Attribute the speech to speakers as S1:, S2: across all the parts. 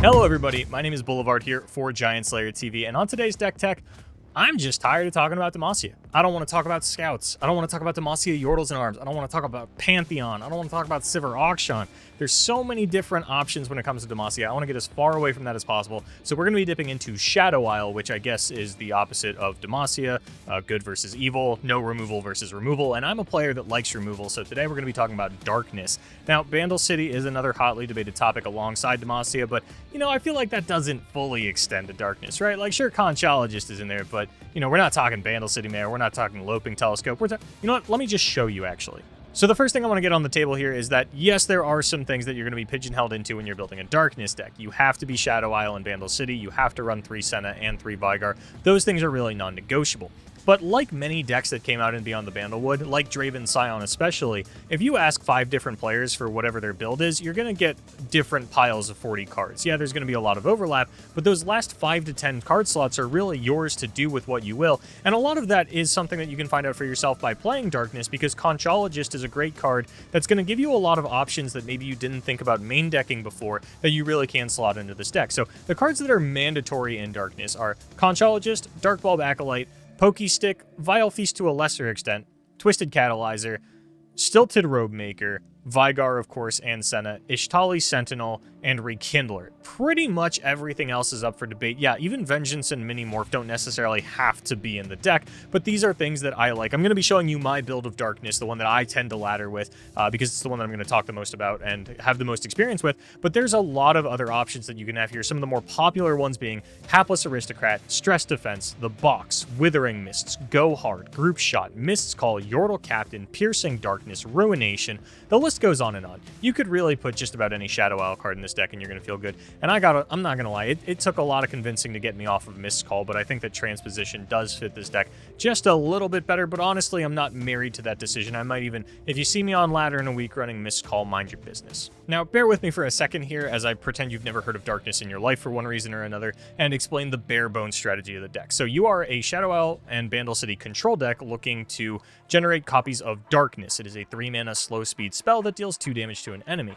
S1: Hello everybody, my name is Boulevard here for Giant Slayer TV, and on today's Deck Tech, I'm just tired of talking about Demacia. I don't want to talk about Scouts. I don't want to talk about Demacia Yordles and Arms. I don't want to talk about Pantheon. I don't want to talk about Sivir Auction. There's so many different options when it comes to Demacia. I want to get as far away from that as possible. So we're going to be dipping into Shadow Isle, which I guess is the opposite of Demacia, good versus evil, no removal versus removal, and I'm a player that likes removal, so today we're going to be talking about Darkness. Now, Bandle City is another hotly debated topic alongside Demacia, but, you know, I feel like that doesn't fully extend to Darkness, right? Like, sure, Conchologist is in there, but, you know, we're not talking Bandle City Mayor, we're not talking Loping Telescope, you know what, let me just show you, actually. So the first thing I want to get on the table here is that, yes, there are some things that you're going to be pigeonholed into when you're building a Darkness deck. You have to be Shadow Isle and Bandle City, you have to run 3 Senna and 3 Veigar. Those things are really non-negotiable. But like many decks that came out in Beyond the Bandlewood, like Draven Scion especially, if you ask 5 different players for whatever their build is, you're going to get different piles of 40 cards. Yeah, there's going to be a lot of overlap, but those last 5 to 10 card slots are really yours to do with what you will. And a lot of that is something that you can find out for yourself by playing Darkness, because Conchologist is a great card that's going to give you a lot of options that maybe you didn't think about main decking before that you really can slot into this deck. So the cards that are mandatory in Darkness are Conchologist, Dark Bulb Acolyte, Pokestick, Vile Feast to a lesser extent, Twisted Catalyzer, Stilted Robemaker, Veigar, of course, and Senna, Ishtali Sentinel, and Rekindler. Pretty much everything else is up for debate. Yeah, even Vengeance and Minimorph don't necessarily have to be in the deck, but these are things that I like. I'm going to be showing you my build of Darkness, the one that I tend to ladder with, because it's the one that I'm going to talk the most about and have the most experience with, but there's a lot of other options that you can have here. Some of the more popular ones being Hapless Aristocrat, Stress Defense, The Box, Withering Mists, Go Hard, Group Shot, Mist's Call, Yordle Captain, Piercing Darkness, Ruination. The list goes on and on. You could really put just about any Shadow Isle card in this deck and you're going to feel good. And I'm not going to lie, it took a lot of convincing to get me off of Mist's Call, but I think that Transposition does fit this deck just a little bit better, but honestly, I'm not married to that decision. I might even, if you see me on ladder in a week running Mist's Call, mind your business. Now, bear with me for a second here as I pretend you've never heard of Darkness in your life for one reason or another, and explain the bare bones strategy of the deck. So you are a Shadow Isle and Bandle City control deck looking to generate copies of Darkness. It is a 3-mana slow speed spell that deals 2 damage to an enemy.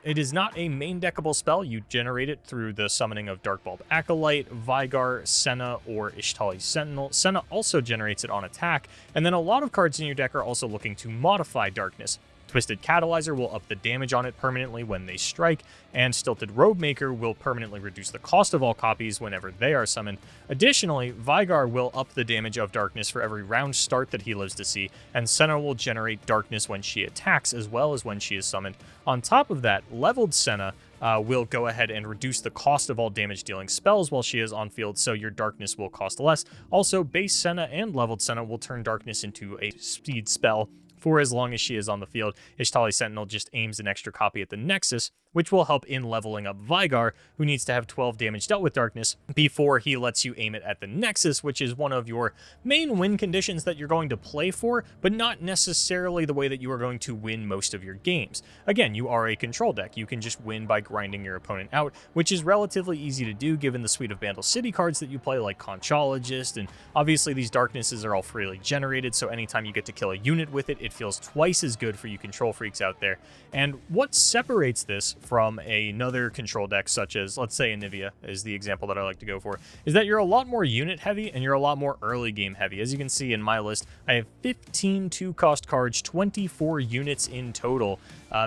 S1: It is not a main deckable spell. You generate it through the summoning of Dark Bulb Acolyte, Veigar, Senna, or Ishtali Sentinel. Senna also generates it on attack, and then a lot of cards in your deck are also looking to modify Darkness. Twisted Catalyzer will up the damage on it permanently when they strike, and Stilted Robemaker will permanently reduce the cost of all copies whenever they are summoned. Additionally, Veigar will up the damage of Darkness for every round start that he lives to see, and Senna will generate Darkness when she attacks as well as when she is summoned. On top of that, Leveled Senna will go ahead and reduce the cost of all damage-dealing spells while she is on field, so your Darkness will cost less. Also, base Senna and Leveled Senna will turn Darkness into a speed spell for as long as she is on the field. Ishtali Sentinel just aims an extra copy at the Nexus, which will help in leveling up Veigar, who needs to have 12 damage dealt with Darkness before he lets you aim it at the Nexus, which is one of your main win conditions that you're going to play for, but not necessarily the way that you are going to win most of your games. Again, you are a control deck. You can just win by grinding your opponent out, which is relatively easy to do given the suite of Bandle City cards that you play, like Conchologist, and obviously these Darknesses are all freely generated, so anytime you get to kill a unit with it, it feels twice as good for you control freaks out there. And what separates this from another control deck, such as, let's say, Anivia is the example that I like to go for, is that you're a lot more unit heavy and you're a lot more early game heavy. As you can see in my list, I have 15 2-cost cards, 24 units in total,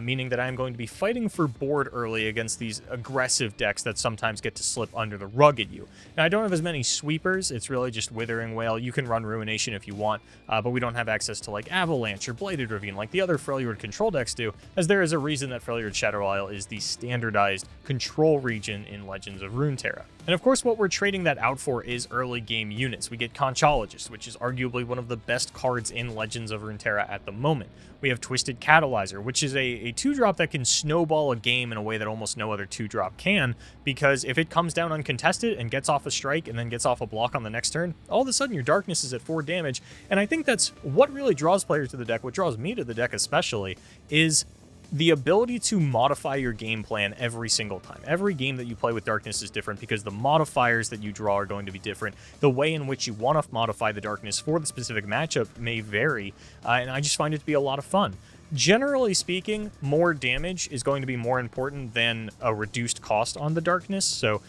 S1: meaning that I'm going to be fighting for board early against these aggressive decks that sometimes get to slip under the rug at you. Now, I don't have as many sweepers. It's really just Withering Wail. You can run Ruination if you want, but we don't have access to like Avalanche or Bladed Ravine like the other Freljord control decks do, as there is a reason that Freljord Shadow Isle is the standardized control region in Legends of Runeterra. And of course, what we're trading that out for is early game units. We get Conchologist, which is arguably one of the best cards in Legends of Runeterra at the moment. We have Twisted Catalyzer, which is a 2-drop that can snowball a game in a way that almost no other 2-drop can, because if it comes down uncontested and gets off a strike and then gets off a block on the next turn, all of a sudden your Darkness is at 4 damage. And I think that's what really draws players to the deck, what draws me to the deck especially, is the ability to modify your game plan every single time. Every game that you play with Darkness is different because the modifiers that you draw are going to be different. The way in which you want to modify the Darkness for the specific matchup may vary, and I just find it to be a lot of fun. Generally speaking, more damage is going to be more important than a reduced cost on the darkness. So,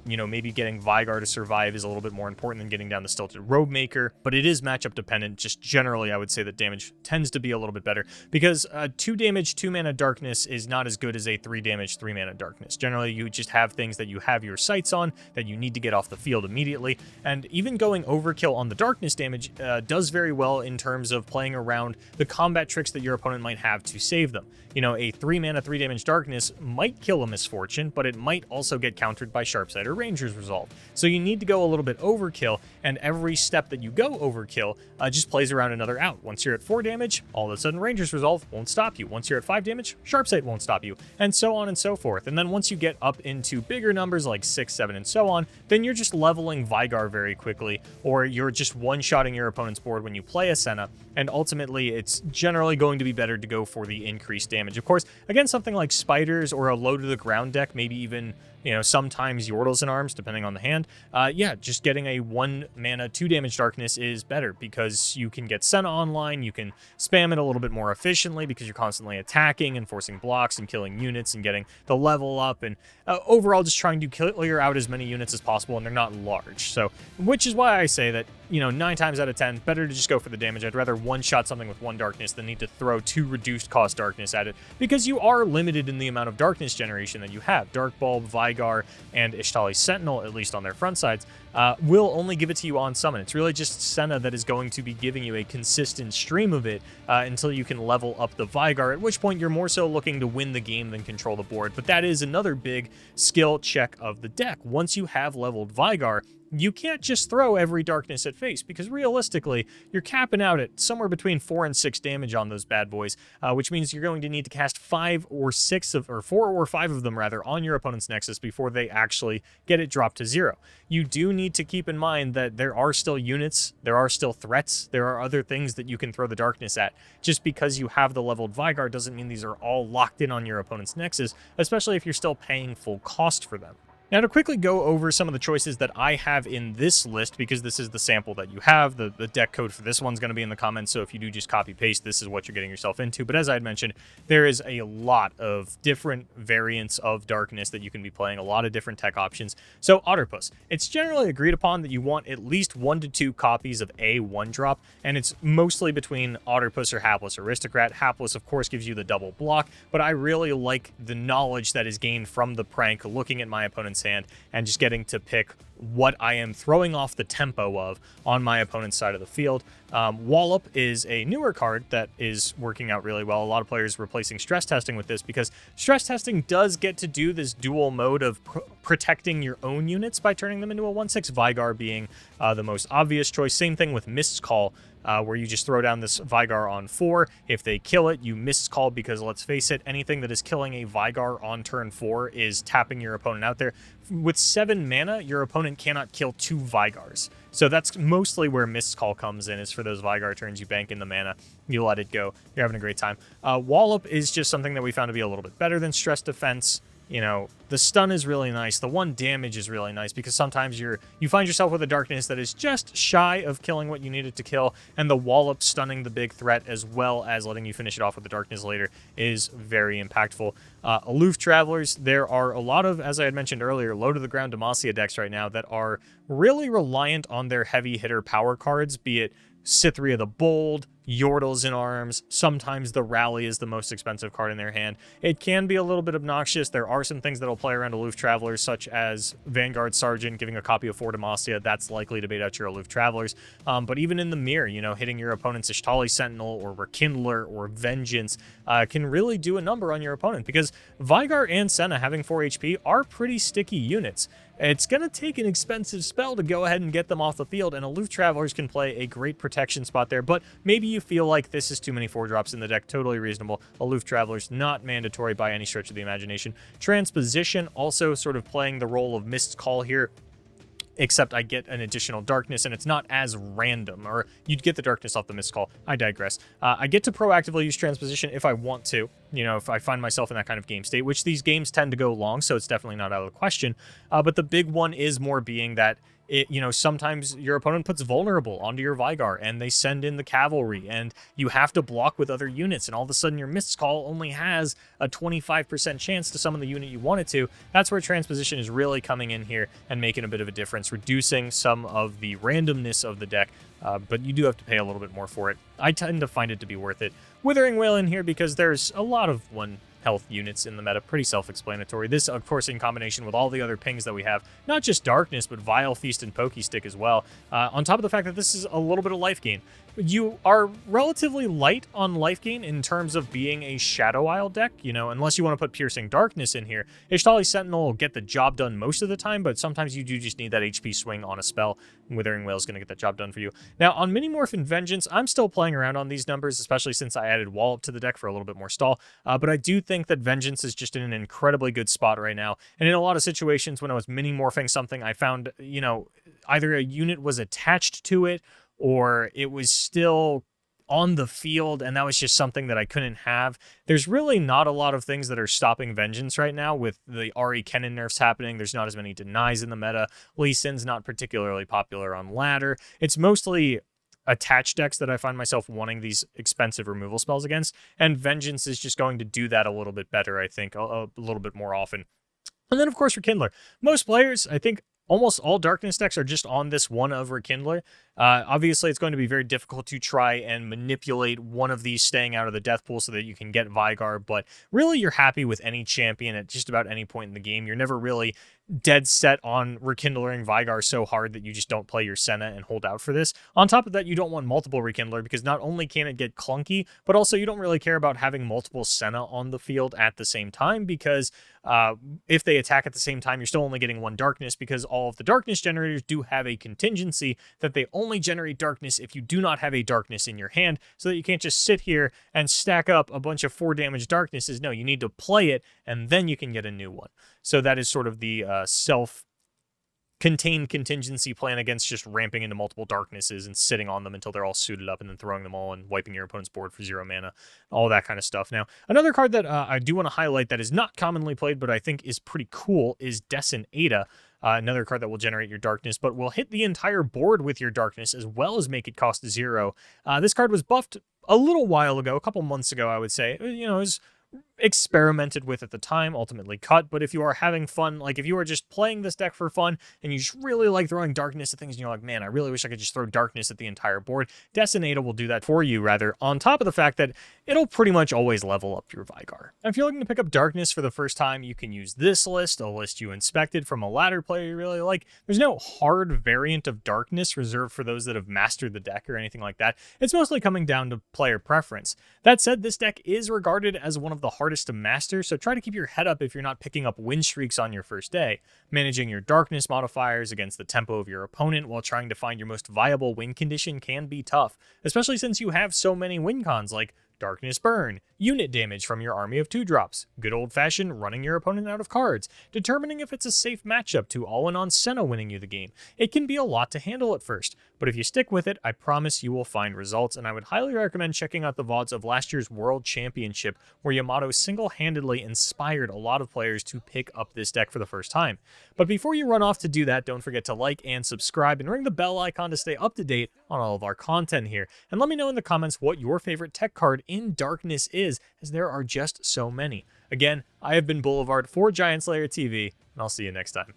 S1: maybe getting Vygar to survive is a little bit more important than getting down the Stilted Robemaker, but it is matchup dependent. Just generally, I would say that damage tends to be a little bit better because 2 damage, 2 mana darkness is not as good as a 3 damage, 3 mana darkness. Generally, you just have things that you have your sights on that you need to get off the field immediately, and even going overkill on the darkness damage does very well in terms of playing around the combat tricks that your opponent might have to save them. A 3 mana, 3 damage darkness might kill a Misfortune, but it might also get countered by Sharpsight or Ranger's Resolve. So you need to go a little bit overkill, and every step that you go overkill just plays around another out. Once you're at 4 damage, all of a sudden Ranger's Resolve won't stop you. Once you're at 5 damage, Sharpsight won't stop you, and so on and so forth. And then once you get up into bigger numbers like 6, 7, and so on, then you're just leveling Vygar very quickly, or you're just one-shotting your opponent's board when you play a Senna, and ultimately it's generally going to be better to go for the increased damage. Of course, against something like Spiders or a low to the ground deck, maybe even sometimes Yordles in Arms, depending on the hand. Just getting a 1 mana, 2 damage darkness is better because you can get Senna online, you can spam it a little bit more efficiently because you're constantly attacking and forcing blocks and killing units and getting the level up, and overall just trying to clear out as many units as possible, and they're not large. So, which is why I say that, 9 times out of 10, better to just go for the damage. I'd rather one-shot something with 1 darkness than need to throw 2 reduced cost darkness at it, because you are limited in the amount of darkness generation that you have. Dark Bulb, Vygar, and Ishtali Sentinel, at least on their front sides, will only give it to you on summon. It's really just Senna that is going to be giving you a consistent stream of it until you can level up the Vygar, at which point you're more so looking to win the game than control the board. But that is another big skill check of the deck. Once you have leveled Vygar, you can't just throw every darkness at face, because realistically, you're capping out at somewhere between 4 and 6 damage on those bad boys, which means you're going to need to cast 4 or 5 of them rather on your opponent's Nexus before they actually get it dropped to 0. You do need to keep in mind that there are still units, there are still threats, there are other things that you can throw the darkness at. Just because you have the leveled Vygar doesn't mean these are all locked in on your opponent's Nexus, especially if you're still paying full cost for them. Now, to quickly go over some of the choices that I have in this list, because this is the sample that you have, the deck code for this one's going to be in the comments, so if you do just copy-paste, this is what you're getting yourself into. But as I had mentioned, there is a lot of different variants of darkness that you can be playing, a lot of different tech options. So, Otterpuss. It's generally agreed upon that you want at least 1 to 2 copies of a 1-drop, and it's mostly between Otterpuss or Hapless Aristocrat. Hapless, of course, gives you the double block, but I really like the knowledge that is gained from the prank, looking at my opponent's hand and just getting to pick what I am throwing off the tempo of on my opponent's side of the field. Wallop is a newer card that is working out really well. A lot of players replacing stress testing with this because stress testing does get to do this dual mode of protecting your own units by turning them into a 1/6, Vygar being the most obvious choice. Same thing with Mist's Call, where you just throw down this Vygar on 4. If they kill it, you Mist's Call, because let's face it, anything that is killing a Vygar on turn 4 is tapping your opponent out there. With 7 mana, your opponent cannot kill 2 Vygars. So that's mostly where Mist's Call comes in, is for those Vygar turns. You bank in the mana, you let it go, you're having a great time. Wallop is just something that we found to be a little bit better than Stress Defense. The stun is really nice. The 1 damage is really nice because sometimes you find yourself with a darkness that is just shy of killing what you needed to kill, and the wallop stunning the big threat as well as letting you finish it off with the darkness later is very impactful. Aloof Travelers, there are a lot of, as I had mentioned earlier, low to the ground Demacia decks right now that are really reliant on their heavy hitter power cards, be it Cytheria the Bold, Yordles in Arms. Sometimes the Rally is the most expensive card in their hand. It can be a little bit obnoxious. There are some things that'll play around Aloof Travelers, such as Vanguard Sergeant giving a copy of 4 Demacia. That's likely to bait out your Aloof Travelers. But even in the mirror, hitting your opponent's Ishtali Sentinel or Rekindler or Vengeance can really do a number on your opponent, because Vygar and Senna having 4 HP are pretty sticky units. It's going to take an expensive spell to go ahead and get them off the field, and Aloof Travelers can play a great protection spot there, but maybe you feel like this is too many 4-drops in the deck. Totally reasonable. Aloof Travelers, not mandatory by any stretch of the imagination. Transposition, also sort of playing the role of Mist's Call here, except I get an additional darkness, and it's not as random, or you'd get the darkness off the Mist's Call. I digress. I get to proactively use Transposition if I want to, you know, if I find myself in that kind of game state, which these games tend to go long, so it's definitely not out of the question. But the big one is more being that you know, sometimes your opponent puts vulnerable onto your Vygar and they send in the cavalry and you have to block with other units, and all of a sudden your Mist Call only has a 25% chance to summon the unit you want it to. That's where Transposition is really coming in here and making a bit of a difference, reducing some of the randomness of the deck, but you do have to pay a little bit more for it. I tend to find it to be worth it. Withering Wail in here because there's a lot of one health units in the meta, pretty self-explanatory. This, of course, in combination with all the other pings that we have, not just Darkness, but Vile Feast and Pokestick as well, on top of the fact that this is a little bit of life gain. You are relatively light on life gain in terms of being a Shadow Isle deck, you know, unless you want to put Piercing Darkness in here. Ishtali Sentinel will get the job done most of the time, but sometimes you do just need that HP swing on a spell. Withering Wail is going to get that job done for you. Now, on Minimorph and Vengeance, I'm still playing around on these numbers, especially since I added Wallop to the deck for a little bit more stall, but I do think that Vengeance is just in an incredibly good spot right now, and in a lot of situations when I was Minimorphing something, I found, you know, either a unit was attached to it, or it was still on the field, and that was just something that I couldn't have. There's really not a lot of things that are stopping Vengeance right now with the Ari Kennen nerfs happening. There's not as many denies in the meta. Lee Sin's not particularly popular on ladder. It's mostly attached decks that I find myself wanting these expensive removal spells against, and Vengeance is just going to do that a little bit better, I think, a little bit more often. And then, of course, Rekindler. Most players, I think, almost all Darkness decks are just on this one of Rekindler. Obviously, it's going to be very difficult to try and manipulate one of these staying out of the death pool so that you can get Vygar, but really you're happy with any champion at just about any point in the game. You're never really dead set on rekindling Vygar so hard that you just don't play your Senna and hold out for this. On top of that, you don't want multiple Rekindler because not only can it get clunky, but also you don't really care about having multiple Senna on the field at the same time, because if they attack at the same time, you're still only getting one Darkness, because all of the Darkness generators do have a contingency that they only generate Darkness if you do not have a Darkness in your hand, so that you can't just sit here and stack up a bunch of 4 damage Darknesses. No, you need to play it, and then you can get a new one. So that is sort of the self-contained contingency plan against just ramping into multiple Darknesses and sitting on them until they're all suited up and then throwing them all and wiping your opponent's board for 0 mana, all that kind of stuff. Now, another card that I do want to highlight that is not commonly played, but I think is pretty cool, is Dessen Ada. Another card that will generate your Darkness, but will hit the entire board with your Darkness as well as make it cost 0. This card was buffed a little while ago, a couple months ago, I would say. You know, it was experimented with at the time, ultimately cut, but if you are having fun, like if you are just playing this deck for fun and you just really like throwing Darkness at things and you're like, man, I really wish I could just throw Darkness at the entire board, Dessen Ada will do that for you, rather, on top of the fact that it'll pretty much always level up your Vygar. Now, if you're looking to pick up Darkness for the first time, you can use this list, a list you inspected from a ladder player you really like. There's no hard variant of Darkness reserved for those that have mastered the deck or anything like that. It's mostly coming down to player preference. That said, this deck is regarded as one of the hardest to master, so try to keep your head up if you're not picking up win streaks on your first day. Managing your Darkness modifiers against the tempo of your opponent while trying to find your most viable win condition can be tough, especially since you have so many win cons like Darkness Burn, unit damage from your army of 2-drops, good old-fashioned running your opponent out of cards, determining if it's a safe matchup to all-in on Senna winning you the game. It can be a lot to handle at first, but if you stick with it, I promise you will find results, and I would highly recommend checking out the VODs of last year's World Championship, where Yamato single-handedly inspired a lot of players to pick up this deck for the first time. But before you run off to do that, don't forget to like and subscribe, and ring the bell icon to stay up to date on all of our content here. And let me know in the comments what your favorite tech card in Darkness is, as there are just so many. Again, I have been Boulevard for Giant Slayer TV, and I'll see you next time.